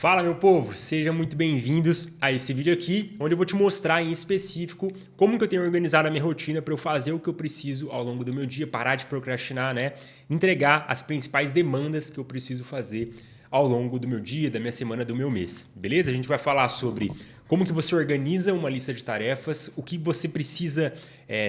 Fala meu povo, sejam muito bem-vindos a esse vídeo aqui, onde eu vou te mostrar em específico como que eu tenho organizado a minha rotina para eu fazer o que eu preciso ao longo do meu dia, parar de procrastinar, né? Entregar as principais demandas que eu preciso fazer ao longo do meu dia, da minha semana, do meu mês, beleza? A gente vai falar sobre como que você organiza uma lista de tarefas, o que você precisa,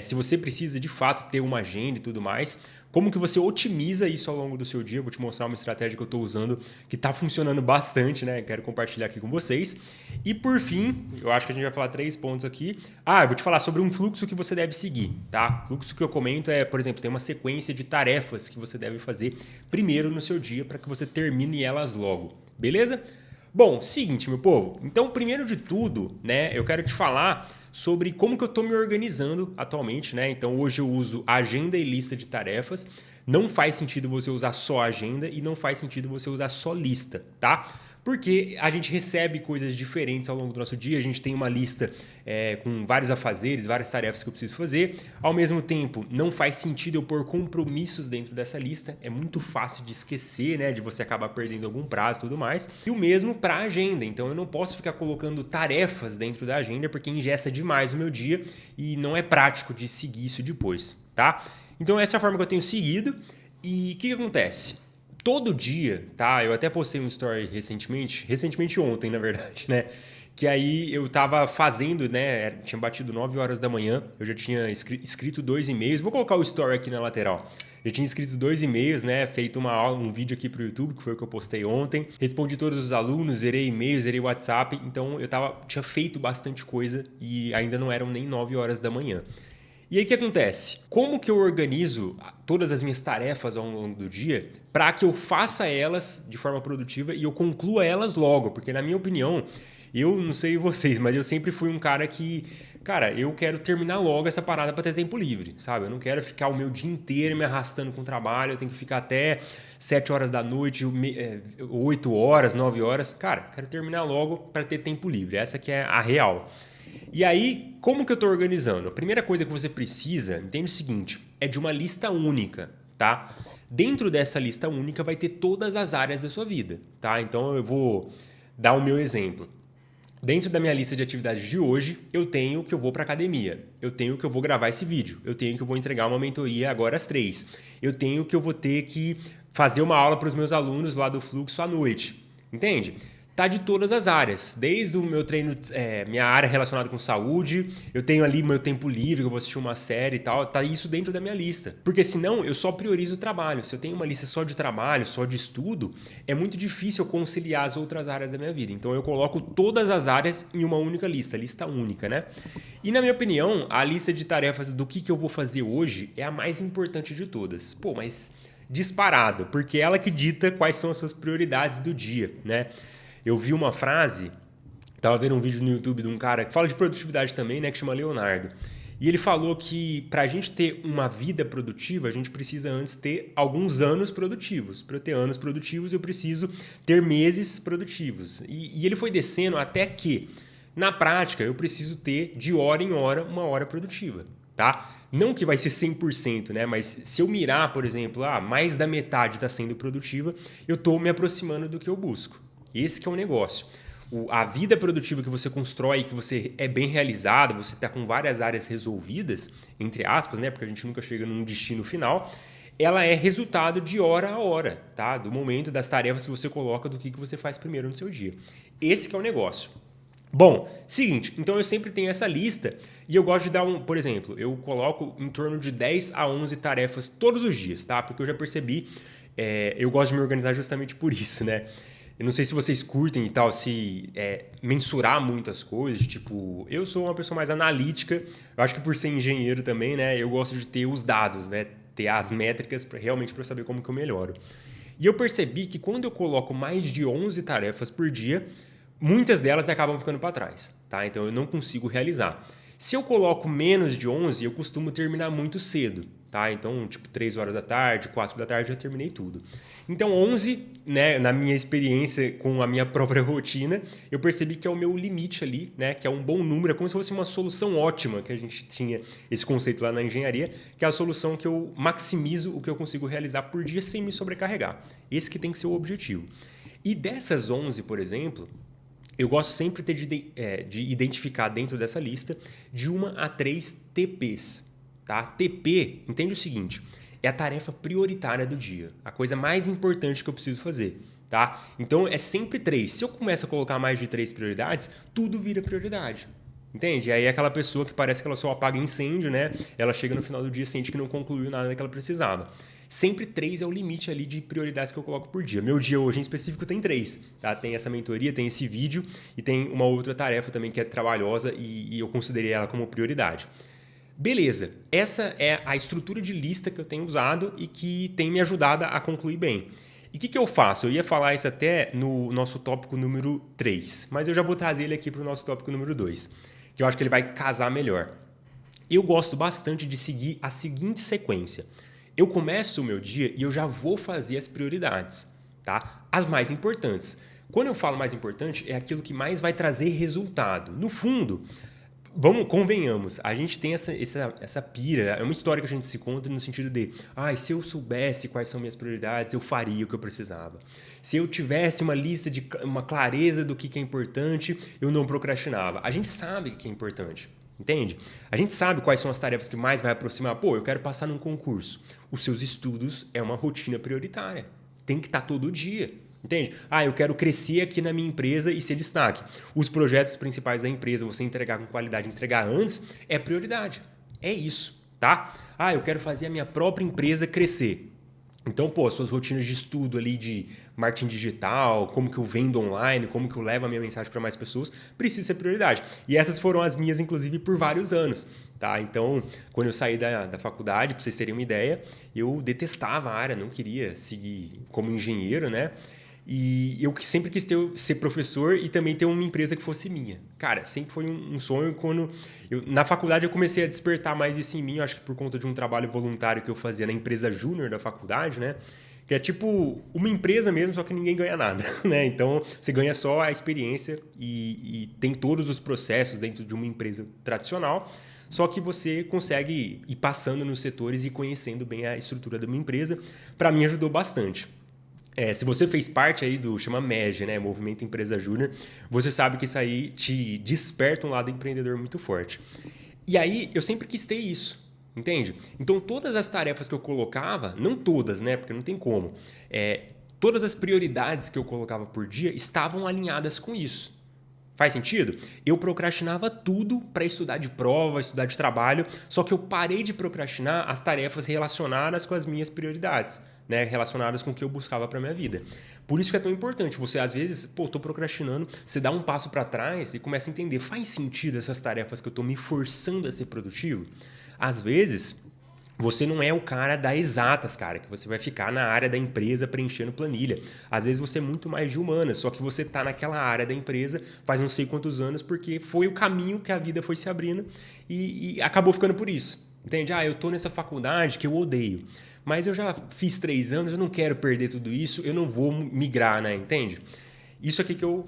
se você precisa de fato ter uma agenda e tudo mais, como que você otimiza isso ao longo do seu dia. Eu vou te mostrar uma estratégia que eu estou usando que está funcionando bastante, né? Quero compartilhar aqui com vocês. E por fim, eu acho que a gente vai falar 3 pontos aqui. Eu vou te falar sobre um fluxo que você deve seguir, tá? O fluxo que eu comento é, por exemplo, tem uma sequência de tarefas que você deve fazer primeiro no seu dia para que você termine elas logo, beleza? Bom, seguinte, meu povo. Então, primeiro de tudo, né, eu quero te falar sobre como que eu estou me organizando atualmente, né? Então, hoje eu uso agenda e lista de tarefas. Não faz sentido você usar só agenda e não faz sentido você usar só lista, tá? Porque a gente recebe coisas diferentes ao longo do nosso dia, a gente tem uma lista com vários afazeres, várias tarefas que eu preciso fazer. Ao mesmo tempo, não faz sentido eu pôr compromissos dentro dessa lista, é muito fácil de esquecer, né, de você acabar perdendo algum prazo e tudo mais. E o mesmo para a agenda, então eu não posso ficar colocando tarefas dentro da agenda porque engessa demais o meu dia e não é prático de seguir isso depois, tá? Então essa é a forma que eu tenho seguido. E o que acontece? Todo dia, tá? Eu até postei um story recentemente ontem, na verdade, né? Que aí eu tava fazendo, né? Tinha batido 9 horas da manhã, eu já tinha escrito 2 e-mails. Vou colocar o story aqui na lateral. Eu tinha escrito 2 e-mails, né? Feito um vídeo aqui pro YouTube, que foi o que eu postei ontem. Respondi todos os alunos, zerei e-mails, zerei WhatsApp. Então eu tinha feito bastante coisa e ainda não eram nem 9 horas da manhã. E aí o que acontece? Como que eu organizo todas as minhas tarefas ao longo do dia para que eu faça elas de forma produtiva e eu conclua elas logo? Porque na minha opinião, eu não sei vocês, mas eu sempre fui um cara que, cara, eu quero terminar logo essa parada para ter tempo livre, sabe? Eu não quero ficar o meu dia inteiro me arrastando com o trabalho, eu tenho que ficar até 7 horas da noite, 8 horas, 9 horas. Cara, quero terminar logo para ter tempo livre. Essa que é a real. E aí, como que eu estou organizando? A primeira coisa que você precisa, entende o seguinte, é de uma lista única, tá? Dentro dessa lista única vai ter todas as áreas da sua vida, tá? Então eu vou dar o meu exemplo. Dentro da minha lista de atividades de hoje, eu tenho que eu vou para academia, eu tenho que eu vou gravar esse vídeo, eu tenho que eu vou entregar uma mentoria agora às 3, eu tenho que eu vou ter que fazer uma aula para os meus alunos lá do Fluxo à noite, entende? Tá de todas as áreas, desde o meu treino, minha área relacionada com saúde, eu tenho ali meu tempo livre, eu vou assistir uma série e tal, tá isso dentro da minha lista. Porque senão eu só priorizo o trabalho. Se eu tenho uma lista só de trabalho, só de estudo, é muito difícil eu conciliar as outras áreas da minha vida. Então eu coloco todas as áreas em uma única lista única, né? E na minha opinião, a lista de tarefas do que eu vou fazer hoje é a mais importante de todas. Pô, mas disparado, porque é ela que dita quais são as suas prioridades do dia, né? Eu vi uma frase, estava vendo um vídeo no YouTube de um cara que fala de produtividade também, né, que chama Leonardo. E ele falou que para a gente ter uma vida produtiva, a gente precisa antes ter alguns anos produtivos. Para eu ter anos produtivos, eu preciso ter meses produtivos. E ele foi descendo até que, na prática, eu preciso ter de hora em hora uma hora produtiva, tá? Não que vai ser 100%, né? Mas se eu mirar, por exemplo, mais da metade está sendo produtiva, eu estou me aproximando do que eu busco. Esse que é o negócio. A vida produtiva que você constrói, que você é bem realizado, você está com várias áreas resolvidas, entre aspas, né? Porque a gente nunca chega num destino final, ela é resultado de hora a hora, tá? Do momento, das tarefas que você coloca, do que você faz primeiro no seu dia. Esse que é o negócio. Bom, seguinte, então eu sempre tenho essa lista e eu gosto de dar por exemplo, eu coloco em torno de 10 a 11 tarefas todos os dias, tá? Porque eu já percebi, eu gosto de me organizar justamente por isso, né? Eu não sei se vocês curtem e tal, se mensurar muitas coisas, tipo, eu sou uma pessoa mais analítica, eu acho que por ser engenheiro também, né, eu gosto de ter os dados, né, ter as métricas realmente para eu saber como que eu melhoro. E eu percebi que quando eu coloco mais de 11 tarefas por dia, muitas delas acabam ficando para trás, tá? Então eu não consigo realizar. Se eu coloco menos de 11, eu costumo terminar muito cedo, tá? Então, tipo, 3 horas da tarde, 4 da tarde, eu já terminei tudo. Então, 11, né, na minha experiência com a minha própria rotina, eu percebi que é o meu limite ali, né, que é um bom número, é como se fosse uma solução ótima, que a gente tinha esse conceito lá na engenharia, que é a solução que eu maximizo o que eu consigo realizar por dia sem me sobrecarregar. Esse que tem que ser o objetivo. E dessas 11, por exemplo, eu gosto sempre de identificar dentro dessa lista de 1 a 3 TPs. Tá? TP, entende o seguinte, é a tarefa prioritária do dia, a coisa mais importante que eu preciso fazer. Tá? Então é sempre 3. Se eu começo a colocar mais de 3 prioridades, tudo vira prioridade. Entende? Aí é aquela pessoa que parece que ela só apaga incêndio, né? Ela chega no final do dia e sente que não concluiu nada que ela precisava. Sempre 3 é o limite ali de prioridades que eu coloco por dia. Meu dia hoje em específico tem 3. Tá? Tem essa mentoria, tem esse vídeo e tem uma outra tarefa também que é trabalhosa e eu considerei ela como prioridade. Beleza, essa é a estrutura de lista que eu tenho usado e que tem me ajudado a concluir bem. E o que eu faço? Eu ia falar isso até no nosso tópico número 3, mas eu já vou trazer ele aqui para o nosso tópico número 2, que eu acho que ele vai casar melhor. Eu gosto bastante de seguir a seguinte sequência. Eu começo o meu dia e eu já vou fazer as prioridades, tá? As mais importantes. Quando eu falo mais importante, é aquilo que mais vai trazer resultado. No fundo, convenhamos, a gente tem essa pira, é uma história que a gente se conta no sentido de se eu soubesse quais são minhas prioridades, eu faria o que eu precisava. Se eu tivesse uma lista, uma clareza do que é importante, eu não procrastinava. A gente sabe o que é importante, entende? A gente sabe quais são as tarefas que mais vai aproximar. Pô, eu quero passar num concurso. Os seus estudos é uma rotina prioritária. Tem que estar todo dia. Entende? Eu quero crescer aqui na minha empresa e ser destaque. Os projetos principais da empresa, você entregar com qualidade, entregar antes, é prioridade. É isso, tá? Eu quero fazer a minha própria empresa crescer. Então, suas rotinas de estudo ali de marketing digital, como que eu vendo online, como que eu levo a minha mensagem para mais pessoas, precisa ser prioridade. E essas foram as minhas, inclusive, por vários anos. Tá? Então, quando eu saí da faculdade, para vocês terem uma ideia, eu detestava a área, não queria seguir como engenheiro, né? E eu sempre quis ser professor e também ter uma empresa que fosse minha. Cara, sempre foi um sonho. Na faculdade eu comecei a despertar mais isso em mim, eu acho que por conta de um trabalho voluntário que eu fazia na empresa júnior da faculdade, né? Que é tipo uma empresa mesmo, só que ninguém ganha nada, né? Então você ganha só a experiência e tem todos os processos dentro de uma empresa tradicional, só que você consegue ir passando nos setores e conhecendo bem a estrutura de uma empresa. Para mim ajudou bastante. Se você fez parte aí chama MEG, né, Movimento Empresa Júnior, você sabe que isso aí te desperta um lado empreendedor muito forte. E aí eu sempre quis ter isso, entende? Então todas as tarefas que eu colocava, não todas, né, porque não tem como, todas as prioridades que eu colocava por dia estavam alinhadas com isso. Faz sentido? Eu procrastinava tudo para estudar de prova, estudar de trabalho, só que eu parei de procrastinar as tarefas relacionadas com as minhas prioridades, né? Relacionadas com o que eu buscava para minha vida. Por isso que é tão importante. Você, às vezes, tô procrastinando, você dá um passo para trás e começa a entender, faz sentido essas tarefas que eu tô me forçando a ser produtivo? Às vezes, você não é o cara das exatas, cara, que você vai ficar na área da empresa preenchendo planilha. Às vezes você é muito mais de humanas, só que você tá naquela área da empresa faz não sei quantos anos porque foi o caminho que a vida foi se abrindo e acabou ficando por isso. Entende? Eu tô nessa faculdade que eu odeio, mas eu já fiz 3 anos, eu não quero perder tudo isso, eu não vou migrar, né? Entende? Isso aqui que eu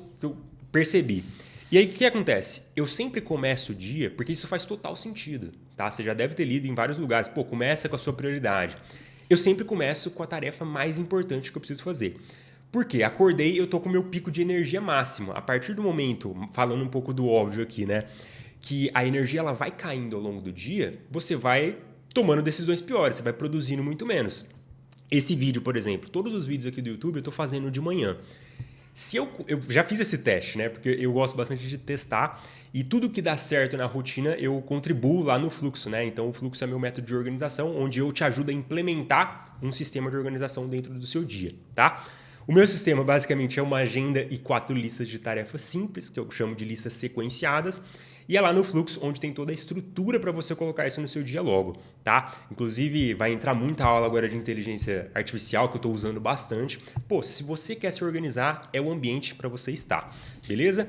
percebi. E aí, o que acontece? Eu sempre começo o dia, porque isso faz total sentido, tá? Você já deve ter lido em vários lugares. Começa com a sua prioridade. Eu sempre começo com a tarefa mais importante que eu preciso fazer. Por quê? Acordei, eu tô com o meu pico de energia máximo. A partir do momento, falando um pouco do óbvio aqui, né? Que a energia ela vai caindo ao longo do dia, você vai tomando decisões piores, você vai produzindo muito menos. Esse vídeo, por exemplo, todos os vídeos aqui do YouTube eu tô fazendo de manhã. Se eu já fiz esse teste, né? Porque eu gosto bastante de testar e tudo que dá certo na rotina eu contribuo lá no fluxo, né? Então o fluxo é meu método de organização, onde eu te ajudo a implementar um sistema de organização dentro do seu dia, tá? O meu sistema basicamente é uma agenda e 4 listas de tarefas simples, que eu chamo de listas sequenciadas. E é lá no Fluxo onde tem toda a estrutura para você colocar isso no seu dia logo, tá? Inclusive, vai entrar muita aula agora de inteligência artificial que eu estou usando bastante. Se você quer se organizar, é o ambiente para você estar, beleza?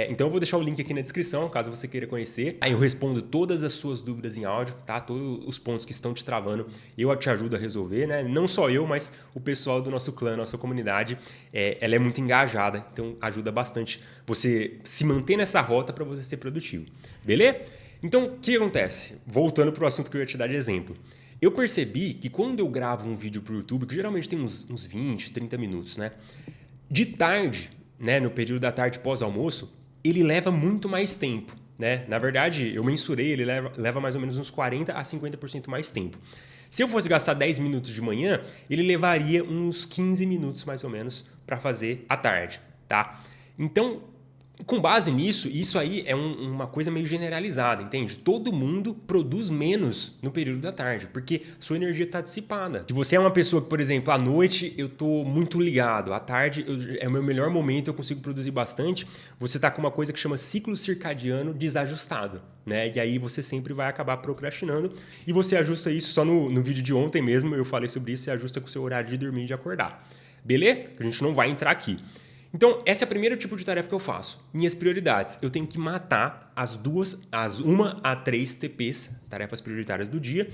Então eu vou deixar o link aqui na descrição, caso você queira conhecer. Aí eu respondo todas as suas dúvidas em áudio, tá? Todos os pontos que estão te travando, eu te ajudo a resolver, né? Não só eu, mas o pessoal do nosso clã, nossa comunidade, ela é muito engajada, então ajuda bastante você se manter nessa rota para você ser produtivo, beleza? Então, o que acontece? Voltando para o assunto que eu ia te dar de exemplo. Eu percebi que quando eu gravo um vídeo para o YouTube, que geralmente tem uns 20, 30 minutos, né? De tarde, né, no período da tarde pós-almoço, ele leva muito mais tempo. Né? Na verdade, eu mensurei, ele leva mais ou menos uns 40% a 50% mais tempo. Se eu fosse gastar 10 minutos de manhã, ele levaria uns 15 minutos mais ou menos para fazer à tarde. Tá? Então, com base nisso, isso aí é uma coisa meio generalizada, entende? Todo mundo produz menos no período da tarde, porque sua energia está dissipada. Se você é uma pessoa que, por exemplo, à noite eu estou muito ligado, à tarde é o meu melhor momento, eu consigo produzir bastante, você está com uma coisa que chama ciclo circadiano desajustado, né? E aí você sempre vai acabar procrastinando e você ajusta isso só no vídeo de ontem mesmo, eu falei sobre isso, você ajusta com o seu horário de dormir e de acordar. Beleza? A gente não vai entrar aqui. Então, esse é o primeiro tipo de tarefa que eu faço. Minhas prioridades. Eu tenho que matar as 1 a 3 TPs, tarefas prioritárias do dia,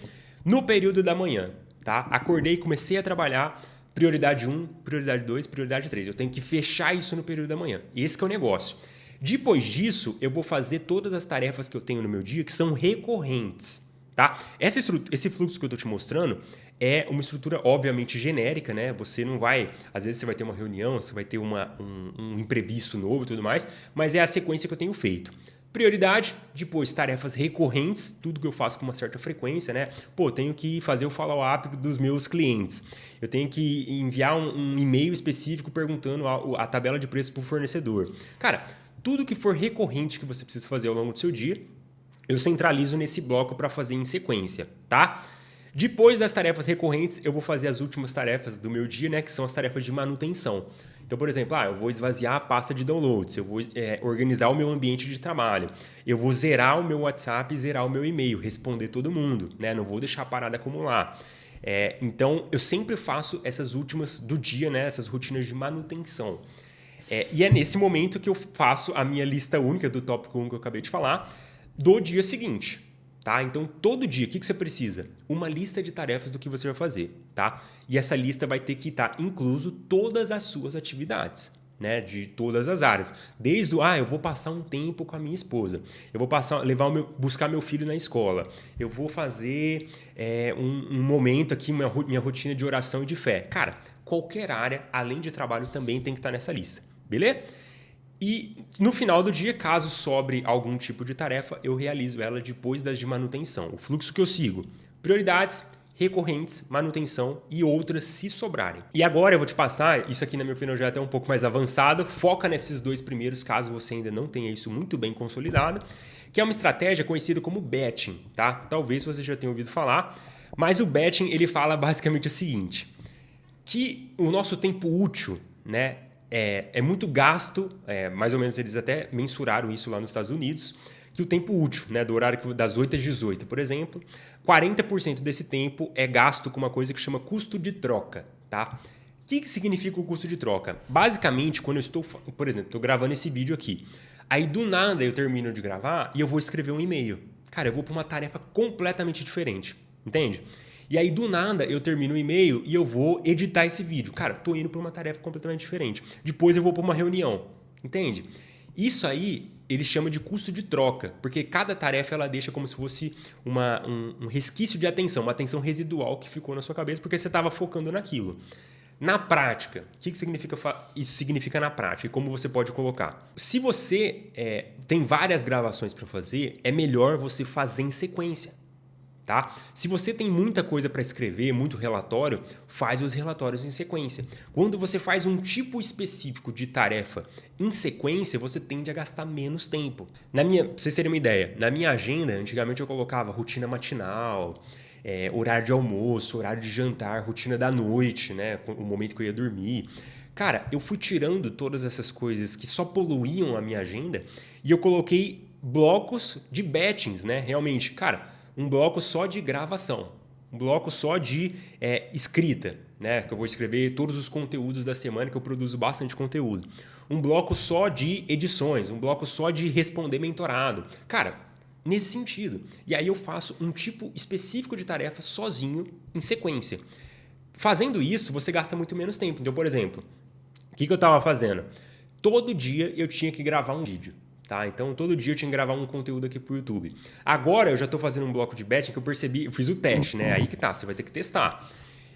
no período da manhã. Tá? Acordei, comecei a trabalhar, prioridade 1, prioridade 2, prioridade 3. Eu tenho que fechar isso no período da manhã. Esse que é o negócio. Depois disso, eu vou fazer todas as tarefas que eu tenho no meu dia que são recorrentes. Tá? Esse fluxo que eu estou te mostrando é uma estrutura obviamente genérica, né? Você não vai... Às vezes você vai ter uma reunião, você vai ter um imprevisto novo e tudo mais, mas é a sequência que eu tenho feito. Prioridade, depois tarefas recorrentes, tudo que eu faço com uma certa frequência, né? Pô, tenho que fazer o follow-up dos meus clientes. Eu tenho que enviar um e-mail específico perguntando a tabela de preço para o fornecedor. Cara, tudo que for recorrente que você precisa fazer ao longo do seu dia, eu centralizo nesse bloco para fazer em sequência, tá? Depois das tarefas recorrentes, eu vou fazer as últimas tarefas do meu dia, né, que são as tarefas de manutenção. Então, por exemplo, eu vou esvaziar a pasta de downloads, eu vou organizar o meu ambiente de trabalho, eu vou zerar o meu WhatsApp e zerar o meu e-mail, responder todo mundo, né? Não vou deixar a parada acumular. Então, eu sempre faço essas últimas do dia, né, essas rotinas de manutenção. E é nesse momento que eu faço a minha lista única do tópico 1 que eu acabei de falar, do dia seguinte. Tá? Então, todo dia, o que você precisa? Uma lista de tarefas do que você vai fazer. Tá? E essa lista vai ter que estar incluso todas as suas atividades, né? De todas as áreas. Desde eu vou passar um tempo com a minha esposa. Eu vou buscar meu filho na escola. Eu vou fazer um momento aqui, minha rotina de oração e de fé. Cara, qualquer área, além de trabalho, também tem que estar nessa lista. Beleza? E no final do dia, caso sobre algum tipo de tarefa, eu realizo ela depois das de manutenção. O fluxo que eu sigo: prioridades, recorrentes, manutenção e outras se sobrarem. E agora eu vou te passar, isso aqui na minha opinião já é até um pouco mais avançado, foca nesses dois primeiros caso você ainda não tenha isso muito bem consolidado, que é uma estratégia conhecida como batching, tá? Talvez você já tenha ouvido falar, mas o batching ele fala basicamente o seguinte, que o nosso tempo útil, né, é muito gasto, mais ou menos eles até mensuraram isso lá nos Estados Unidos, que o tempo útil, né, do horário das 8 às 18, por exemplo, 40% desse tempo é gasto com uma coisa que chama custo de troca. Tá? O que significa o custo de troca? Basicamente, quando eu estou, por exemplo, estou gravando esse vídeo aqui, aí do nada eu termino de gravar e eu vou escrever um e-mail. Cara, eu vou para uma tarefa completamente diferente, entende? E aí, do nada, eu termino o e-mail e eu vou editar esse vídeo. Cara, tô indo para uma tarefa completamente diferente. Depois eu vou para uma reunião, entende? Isso aí, eles chamam de custo de troca, porque cada tarefa ela deixa como se fosse um resquício de atenção, uma atenção residual que ficou na sua cabeça porque você estava focando naquilo. Na prática, o que isso significa na prática e como você pode colocar? Se você tem várias gravações para fazer, é melhor você fazer em sequência. Tá? Se você tem muita coisa para escrever, muito relatório, faz os relatórios em sequência. Quando você faz um tipo específico de tarefa em sequência, você tende a gastar menos tempo. Pra vocês terem uma ideia, na minha agenda, antigamente eu colocava rotina matinal, horário de almoço, horário de jantar, rotina da noite, né? O momento que eu ia dormir. Cara, eu fui tirando todas essas coisas que só poluíam a minha agenda e eu coloquei blocos de batchings, né? Realmente, cara, um bloco só de gravação, um bloco só de escrita, né? Que eu vou escrever todos os conteúdos da semana, que eu produzo bastante conteúdo. Um bloco só de edições, um bloco só de responder mentorado. Cara, nesse sentido. E aí eu faço um tipo específico de tarefa sozinho, em sequência. Fazendo isso, você gasta muito menos tempo. Então, por exemplo, o que eu estava fazendo? Todo dia eu tinha que gravar um vídeo. Tá? Então, todo dia eu tinha que gravar um conteúdo aqui pro YouTube. Agora, eu já estou fazendo um bloco de batching que eu fiz o teste, né? Aí que tá, você vai ter que testar.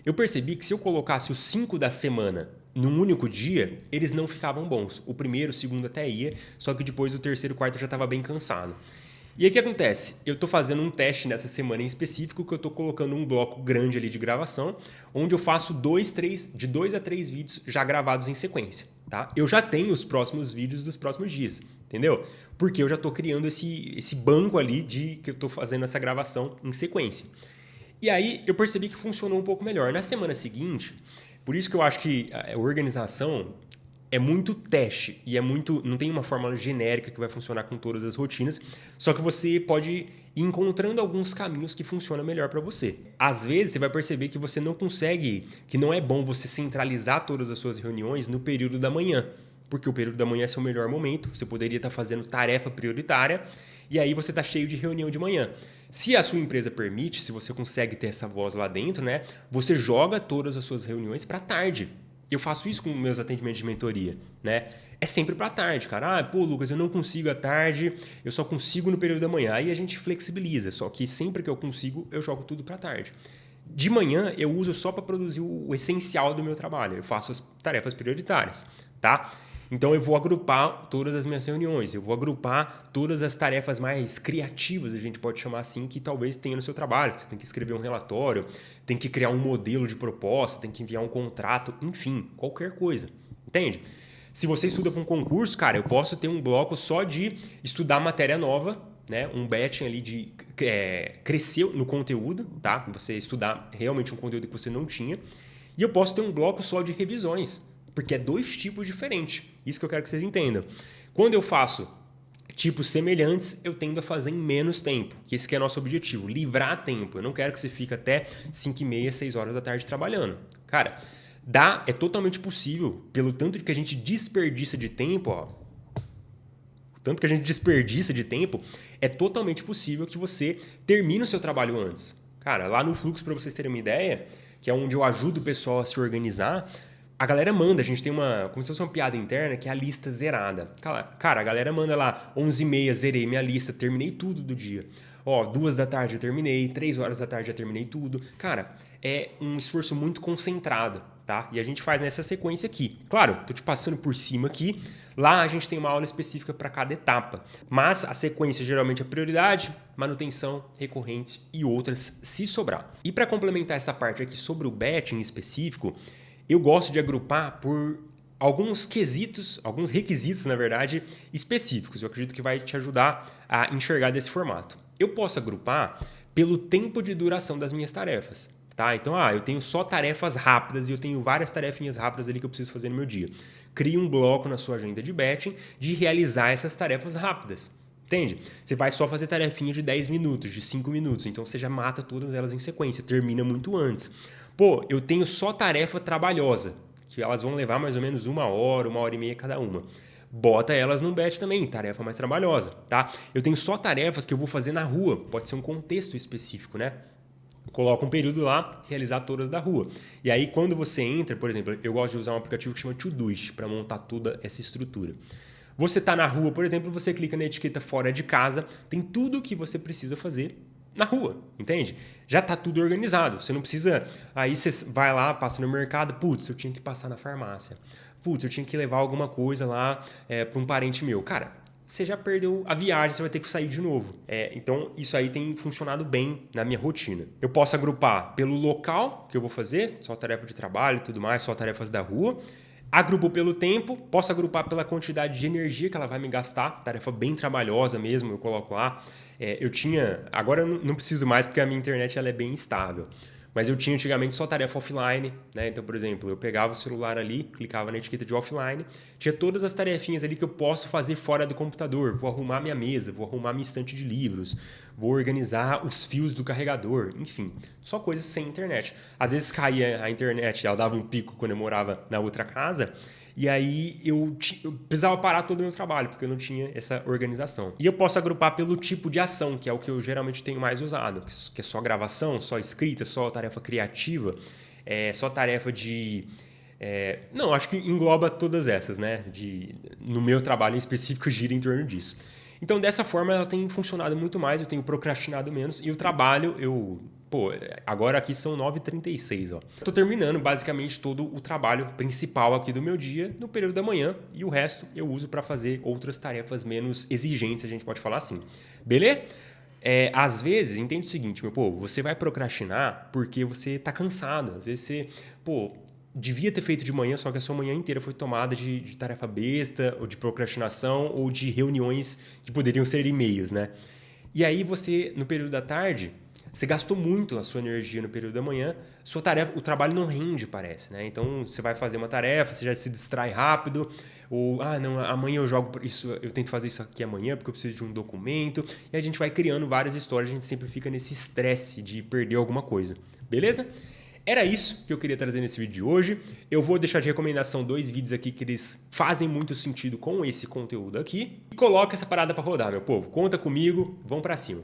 Eu percebi que se eu colocasse os 5 da semana num único dia, eles não ficavam bons. O primeiro, o segundo até ia, só que depois do terceiro, quarto eu já estava bem cansado. E aí o que acontece? Eu estou fazendo um teste nessa semana em específico que eu estou colocando um bloco grande ali de gravação, onde eu faço de 2 a 3 vídeos já gravados em sequência, tá? Eu já tenho os próximos vídeos dos próximos dias, entendeu? Porque eu já estou criando esse banco ali de que eu estou fazendo essa gravação em sequência. E aí eu percebi que funcionou um pouco melhor. Na semana seguinte, por isso que eu acho que a organização é muito teste e não tem uma fórmula genérica que vai funcionar com todas as rotinas, só que você pode ir encontrando alguns caminhos que funcionam melhor para você. Às vezes você vai perceber que você não consegue, que não é bom você centralizar todas as suas reuniões no período da manhã, porque o período da manhã é seu melhor momento, você poderia estar fazendo tarefa prioritária e aí você está cheio de reunião de manhã. Se a sua empresa permite, se você consegue ter essa voz lá dentro, né, você joga todas as suas reuniões para tarde. Eu faço isso com meus atendimentos de mentoria, né? É sempre para tarde, cara. Ah, pô, Lucas, eu não consigo à tarde, eu só consigo no período da manhã. Aí a gente flexibiliza, só que sempre que eu consigo, eu jogo tudo para tarde. De manhã, eu uso só para produzir o essencial do meu trabalho. Eu faço as tarefas prioritárias, tá? Então eu vou agrupar todas as minhas reuniões, eu vou agrupar todas as tarefas mais criativas, a gente pode chamar assim, que talvez tenha no seu trabalho. Você tem que escrever um relatório, tem que criar um modelo de proposta, tem que enviar um contrato, enfim, qualquer coisa, entende? Se você estuda para um concurso, cara, eu posso ter um bloco só de estudar matéria nova, né? Um batching ali de crescer no conteúdo, tá? Você estudar realmente um conteúdo que você não tinha. E eu posso ter um bloco só de revisões, porque é 2 tipos diferentes. Isso que eu quero que vocês entendam. Quando eu faço tipos semelhantes, eu tendo a fazer em menos tempo, que esse que é nosso objetivo, livrar tempo. Eu não quero que você fique até 5h30, 6 horas da tarde trabalhando. Cara, é totalmente possível, pelo tanto que a gente desperdiça de tempo, ó, o tanto que a gente desperdiça de tempo, é totalmente possível que você termine o seu trabalho antes. Cara, lá no Fluxo, para vocês terem uma ideia, que é onde eu ajudo o pessoal a se organizar, a galera manda, a gente tem como se fosse uma piada interna, que é a lista zerada. Cara, a galera manda lá, 11h30, zerei minha lista, terminei tudo do dia. Ó, 2 da tarde eu terminei, 3 horas da tarde já terminei tudo. Cara, é um esforço muito concentrado, tá? E a gente faz nessa sequência aqui. Claro, tô te passando por cima aqui. Lá a gente tem uma aula específica para cada etapa. Mas a sequência geralmente é prioridade, manutenção, recorrentes e outras se sobrar. E para complementar essa parte aqui sobre o batch em específico, eu gosto de agrupar por alguns quesitos, alguns requisitos, na verdade, específicos. Eu acredito que vai te ajudar a enxergar desse formato. Eu posso agrupar pelo tempo de duração das minhas tarefas. Tá? Então, eu tenho só tarefas rápidas e eu tenho várias tarefinhas rápidas ali que eu preciso fazer no meu dia. Crie um bloco na sua agenda de batching de realizar essas tarefas rápidas. Entende? Você vai só fazer tarefinha de 10 minutos, de 5 minutos. Então, você já mata todas elas em sequência, termina muito antes. Pô, eu tenho só tarefa trabalhosa, que elas vão levar mais ou menos 1 hora, 1h30 cada uma. Bota elas num batch também, tarefa mais trabalhosa, tá? Eu tenho só tarefas que eu vou fazer na rua, pode ser um contexto específico, né? Coloca um período lá, realizar todas da rua. E aí, quando você entra, por exemplo, eu gosto de usar um aplicativo que chama Todoist para montar toda essa estrutura. Você está na rua, por exemplo, você clica na etiqueta fora de casa, tem tudo o que você precisa fazer na rua, entende? Já está tudo organizado, você não precisa... Aí você vai lá, passa no mercado, putz, eu tinha que passar na farmácia. Putz, eu tinha que levar alguma coisa lá para um parente meu. Cara, você já perdeu a viagem, você vai ter que sair de novo. Então, isso aí tem funcionado bem na minha rotina. Eu posso agrupar pelo local que eu vou fazer, só tarefa de trabalho e tudo mais, só tarefas da rua. Agrupo pelo tempo, posso agrupar pela quantidade de energia que ela vai me gastar, tarefa bem trabalhosa mesmo, eu coloco lá. Agora eu não preciso mais porque a minha internet ela é bem instável. Mas eu tinha antigamente só tarefa offline, né? Então, por exemplo, eu pegava o celular ali, clicava na etiqueta de offline, tinha todas as tarefinhas ali que eu posso fazer fora do computador. Vou arrumar minha mesa, vou arrumar minha estante de livros, vou organizar os fios do carregador, enfim, só coisas sem internet. Às vezes caía a internet, ela dava um pico quando eu morava na outra casa, e aí eu precisava parar todo o meu trabalho, porque eu não tinha essa organização. E eu posso agrupar pelo tipo de ação, que é o que eu geralmente tenho mais usado, que é só gravação, só escrita, só tarefa criativa, só tarefa de... não, acho que engloba todas essas, né? No meu trabalho em específico, gira em torno disso. Então, dessa forma, ela tem funcionado muito mais, eu tenho procrastinado menos, e o trabalho, eu Pô, agora aqui são 9h36, ó. Tô terminando basicamente todo o trabalho principal aqui do meu dia no período da manhã e o resto eu uso para fazer outras tarefas menos exigentes, a gente pode falar assim. Beleza? Às vezes, entende o seguinte, meu povo, você vai procrastinar porque você tá cansado. Às vezes você, devia ter feito de manhã, só que a sua manhã inteira foi tomada de tarefa besta, ou de procrastinação, ou de reuniões que poderiam ser e-mails, né? E aí você, no período da tarde, você gastou muito a sua energia no período da manhã, sua tarefa, o trabalho não rende, parece, né? Então você vai fazer uma tarefa, você já se distrai rápido, ou não, amanhã eu jogo isso, eu tento fazer isso aqui amanhã porque eu preciso de um documento, e a gente vai criando várias histórias, a gente sempre fica nesse estresse de perder alguma coisa, beleza? Era isso que eu queria trazer nesse vídeo de hoje. Eu vou deixar de recomendação 2 vídeos aqui que eles fazem muito sentido com esse conteúdo aqui. E coloca essa parada pra rodar, meu povo. Conta comigo, vamos pra cima.